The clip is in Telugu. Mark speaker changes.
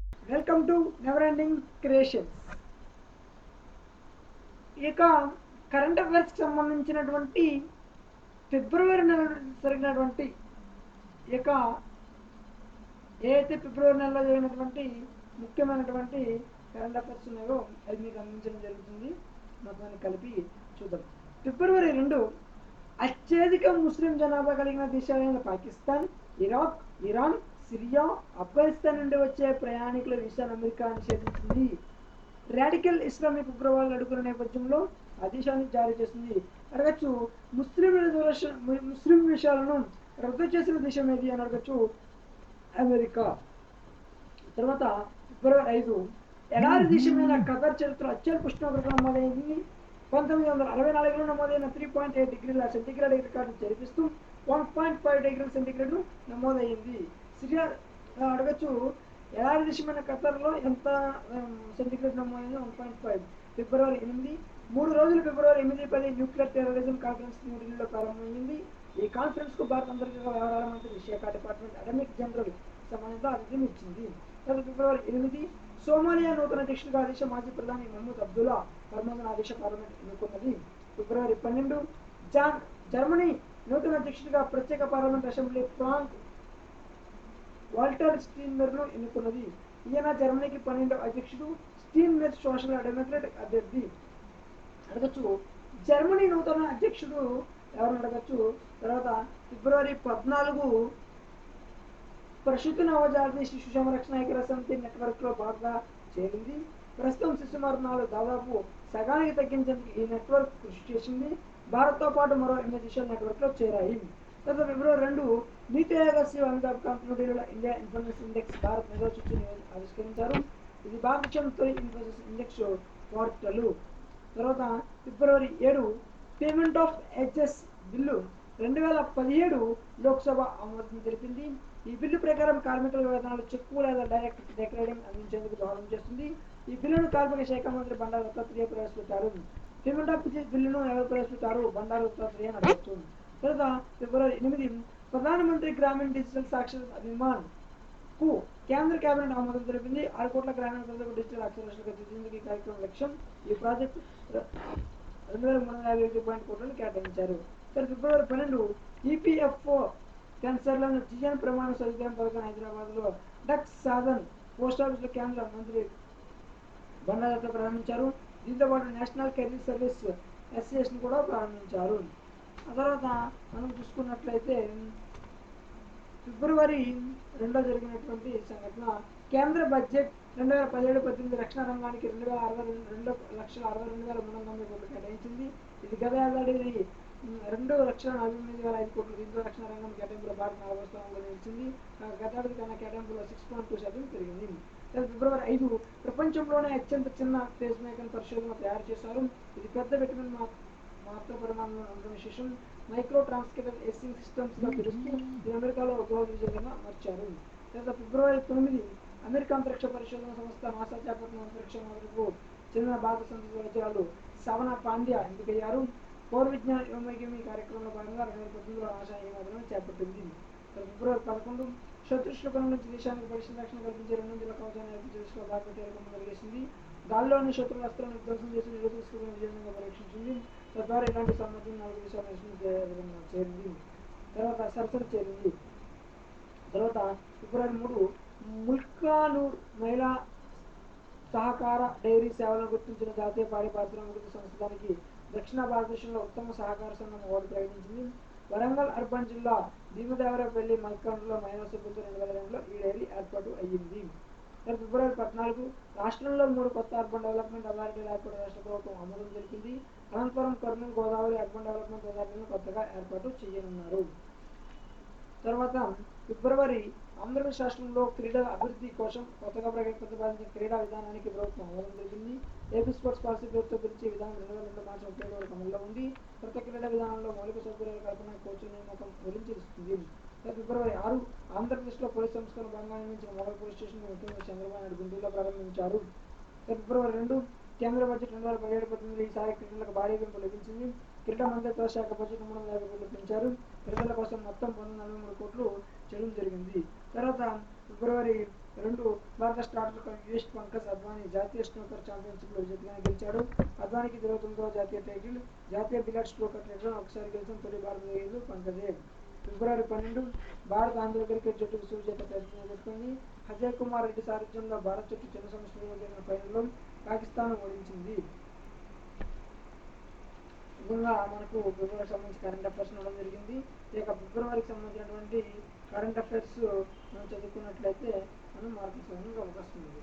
Speaker 1: Welcome to never ending creations. ఇక కరెంట్ అఫైర్స్కి సంబంధించినటువంటి ఫిబ్రవరి నెల జరిగినటువంటి ఇక ఏదైతే ఫిబ్రవరి నెలలో జరిగినటువంటి ముఖ్యమైనటువంటి కరెంట్ అఫైర్స్ ఉన్నాయో అది మీకు అందించడం జరుగుతుంది. మొత్తాన్ని కలిపి చూద్దాం. ఫిబ్రవరి 2 అత్యధిక ముస్లిం జనాభా కలిగిన దేశాలైన Pakistan, Iraq, Iran, Syria, Afghanistan నుండి వచ్చే ప్రయాణికుల వీసాను అమెరికా నిషేధించింది. రాడికల్ ఇస్లామిక్ ఉగ్రవాదులు అడుగుల నేపథ్యంలో ఆదేశాన్ని జారీ చేసింది. అడగచ్చు ముస్లిం విషయాలను రద్దు చేసిన దేశం ఏది అని అడగచ్చు, అమెరికా. తర్వాత ఫిబ్రవరి 5 ఎడారి దేశమైన ఖతర్ చరిత్ర అత్యల్ప ఉష్ణోగ్రత నమోదైంది. 1964లో నమోదైన 3.8 డిగ్రీల సెంటీగ్రేడ్ రికార్డు జరిపిస్తూ 1.5 డిగ్రీల సెంటీగ్రేడ్ నమోదైంది. సిరియా అడగచ్చు, ఎడారి దేశమైన ఖతర్లో ఎంత సెంటీగ్రేడ్ నమోదైంది? 1.5. ఫిబ్రవరి 8 3 రోజులు ఫిబ్రవరి 8, 10 న్యూక్లియర్ టెర్రరిజం కాన్ఫరెన్స్ న్యూఢిల్లీలో ప్రారంభమైంది. ఈ కాన్ఫరెన్స్ కు భారత అంతర్గత వ్యవహారాల మంత్రి విశాఖ డిపార్ట్మెంట్ అటమిక్ జనరల్ సంబంధిత ఆతిథ్యం ఇచ్చింది. ఫిబ్రవరి 8 సోమాలియా నూతన అధ్యక్షుడిగా దేశ మాజీ ప్రధాని మహమ్మద్ అబ్దుల్లా ఫర్మాన్ ఆదేశ పార్లమెంట్ ఎన్నుకున్నది. ఫిబ్రవరి 12 జర్మనీ నూతన అధ్యక్షుడిగా ప్రత్యేక పార్లమెంట్ అసెంబ్లీ ఫ్రాంక్ వాల్టర్ స్టీన్మెర్ను ఎన్నుకున్నది. ఈయన జర్మనీకి 12వ అధ్యక్షుడు. స్టీన్మెర్ సోషల్ డెమోక్రాటిక్ అభ్యర్థి. అడగచ్చు, జర్మనీ నూతన అధ్యక్షుడు ఎవరిని అడగచ్చు. తర్వాత ఫిబ్రవరి 14 ప్రసూతి నవజాత శిశు సంరక్షణ ఐక్యరాజ్య సమితి నెట్వర్క్ లో బాగా చేరింది. ప్రస్తుతం శిశు మరణాలు దాదాపు సగానికి తగ్గించేందుకు ఈ నెట్వర్క్ కృషి చేసింది. భారత్తో పాటు మరో 8 దేశాలు నెట్వర్క్ లో చేరాయి. తర్వాత ఫిబ్రవరి 2 నీతి ఆయోగ్ CEO అమితాబ్ కాంత్ న్యూఢిల్లీలో ఇండియా ఇన్ఫోసిస్ ఇండెక్స్ భారత్ మేధో సూచిని ఆవిష్కరించారు. ఇది భారతదేశం తొలి ఇన్ఫోసిస్ ఇండెక్స్ పోర్టల్. తర్వాత ఫిబ్రవరి 7 payment of HS bill 2017 Lok Sabha ఆమోదం తెలిపింది. ఈ బిల్లు ప్రకారం కార్మికుల వేతనాలు చెక్కు లేదా డైరెక్ట్ డెక్లరేటింగ్ అందించేందుకు దోహదం చేస్తుంది. ఈ బిల్లును కార్మిక శాఖ మంత్రి బండారు దత్తాత్రేయ ప్రవేశపెట్టారు. పేమెంట్ ఆఫ్ బిల్లును ఎవరు ప్రవేశపెట్టారు? బండారు దత్తాత్రేయ అని అడగచ్చు. తర్వాత ఫిబ్రవరి 8 ప్రధానమంత్రి గ్రామీణ డిజిటల్ సాక్షరత అభియాన్ కు కేంద్ర కేబినెట్ ఆమోదం తెలిపింది. 6 కోట్ల గ్రామీణ ప్రజలకు డిజిటల్ అక్షరాస్యతకు తీర్చేందుకు ఈ కార్యక్రమం లక్ష్యం. ఈ ప్రాజెక్టు 2351 కోట్లను కేటాయించారు. ఫిబ్రవరి 12 ఈపీఎఫ్ఓ క్యాన్సర్లను జీఎన్ ప్రమాణ సదుపాయం పథకం హైదరాబాద్ లో డక్ సాధన్ పోస్టాఫీసులో కేంద్ర మంత్రి బండారు ప్రారంభించారు. దీంతో పాటు నేషనల్ కెరీర్ సర్వీస్ అసోసియేషన్ కూడా ప్రారంభించారు. ఆ తర్వాత మనం చూసుకున్నట్లయితే ఫిబ్రవరి 2 జరిగినటువంటి సంఘటన, కేంద్ర బడ్జెట్ 2017-18 రక్షణ రంగానికి 2,62,390 కోట్లు కేటాయించింది. ఇది గత ఏడాది 2,48,500 కోట్లు. దీంతో రక్షణ రంగం కేటాయింపులో భారత్ 4వ స్థానంలో నిలిచింది. గతేడాది కన్నా కేటాయింపులో 6.2% పెరిగింది. ఫిబ్రవరి 5 ప్రపంచంలోనే అత్యంత చిన్న పేస్ మేకర్ పరిశోధన తయారు చేశారు. ఇది పెద్ద విటమిన్ మాత్ర పరిమాణంలో ఉండడం విశేషం. మైక్రో ట్రాన్స్కేటర్ ఎస్సింగ్ సిస్టమ్స్ గా పిలుస్తూ ఇది అమెరికాలో గృహ విజయంగా అమర్చారు. తర్వాత ఫిబ్రవరి 9 అమెరికా అంతరిక్ష పరిశోధన సంస్థ నాసా చేపట్టిన అంతరిక్ష మార్పుకు చెందిన భారత సంతోషరాలు సవన పాండ్యా ఎంపికయ్యారు. పౌర విజ్ఞాన యోమగిమి కార్యక్రమంలో భాగంగా 2018లో నాసా ఈ మోడలను చేపట్టింది. ఫిబ్రవరి 11 శత్రుష్టుల నుంచి దేశానికి పరిశ్రమ రక్షణ కల్పించే 2 జిల్లా కవచాన్ని ఏర్పాటు చేసుకో భారత తీరకం కలిగేసింది. గాల్లోని శత్రుల అస్త్రాలను విధ్వంసం చేసి నిరోధకులను విజయంగా పరీక్షించింది. తద్వారా ఇలాంటి సామర్థ్యం 4 దేశాల చేరింది. తర్వాత సరసన చేరింది. తర్వాత ఫిబ్రవరి 3 ముల్కానూర్ మహిళా సహకార డైరీ సేవలను గుర్తించిన జాతీయ పాడి పారిశ్రామిక సంస్థానికి దక్షిణ భారతదేశంలో ఉత్తమ సహకార సంఘం అవార్డు ప్రకటించింది. వరంగల్ అర్బన్ జిల్లా భీమదేవరపల్లి మల్కాండ్లో మహిళా సభ్యులతో 2002లో ఈ డైరీ ఏర్పాటు అయ్యింది. ఫిబ్రవరి 14 రాష్ట్రంలో 3 కొత్త అర్బన్ డెవలప్మెంట్ అథారిటీల ఏర్పాటు రాష్ట్ర ప్రభుత్వం ఆమోదం తెలిపింది. అనంతపురం, కర్నూలు, గోదావరి అర్బన్ డెవలప్మెంట్ అథారిటీలను కొత్తగా ఏర్పాటు చేయనున్నారు. తర్వాత ఫిబ్రవరి ఆంధ్రప్రదేశ్ రాష్ట్రంలో క్రీడల అభివృద్ధి కోసం కొత్తగా ప్రతిపాదించిన క్రీడా విధానానికి ప్రభుత్వం ఆమోదం తెలిపింది. ఏపీ స్పోర్ట్స్ పాలసీ పేరుతో పిలిచే విధానం 2002 మార్చి 31 వరకు అమల్లో ఉంది. కొత్త క్రీడా విధానంలో మౌలిక సౌకర్యాల కల్పన, కోచ్ల నియామకం గురించి తెలుస్తుంది. ఫిబ్రవరి 6 ఆంధ్రప్రదేశ్లో పోలీస్ సంస్థలను భాగంగా నిర్మించిన మోడల్ పోలీస్ స్టేషన్ ముఖ్యమంత్రి చంద్రబాబు నాయుడు గుంటూరులో ప్రారంభించారు. ఫిబ్రవరి 2 కేంద్ర బడ్జెట్ 2017-18 ఈసారి క్రీడలకు భారీ పెంపు లభించింది. క్రీడా మంత్రిత్వ శాఖ బడ్జెట్ 350 కోట్లు పెంచారు. క్రీడల కోసం మొత్తం 143 కోట్లు చేయడం జరిగింది. తర్వాత ఫిబ్రవరి 2 భారత స్టార్టర్ యుయేష్ పంకజ్ అద్వానీ జాతీయ స్నూకర్ ఛాంపియన్షిప్లో విజేతగా గెలిచాడు. అద్వానీకి 29వ జాతీయ టైటిల్. జాతీయ బిలియర్డ్స్ స్నూకర్ టైటిల్ ఒకసారి గెలిచిన తొలి భారతీయుడు పంకజే. ఫిబ్రవరి 12 భారత ఆంధ్ర క్రికెట్ జట్టు విశ్వవిజేత టైటిల్ను పెట్టుకుంది. అజయ్ కుమార్ రెడ్డి సారథ్యంలో భారత జట్టు చిన్న సంస్థలో జరిగిన ఫైనల్లో పాకిస్తాన్ ఓడించింది. విధంగా మనకు ఫిబ్రవరికి సంబంధించి కరెంట్ అఫైర్స్ ఉండడం జరిగింది. ఇక ఫిబ్రవరికి సంబంధించినటువంటి కరెంట్ అఫైర్స్ మనం చదువుకున్నట్లయితే మనం మార్కులు అవకాశం ఉంది.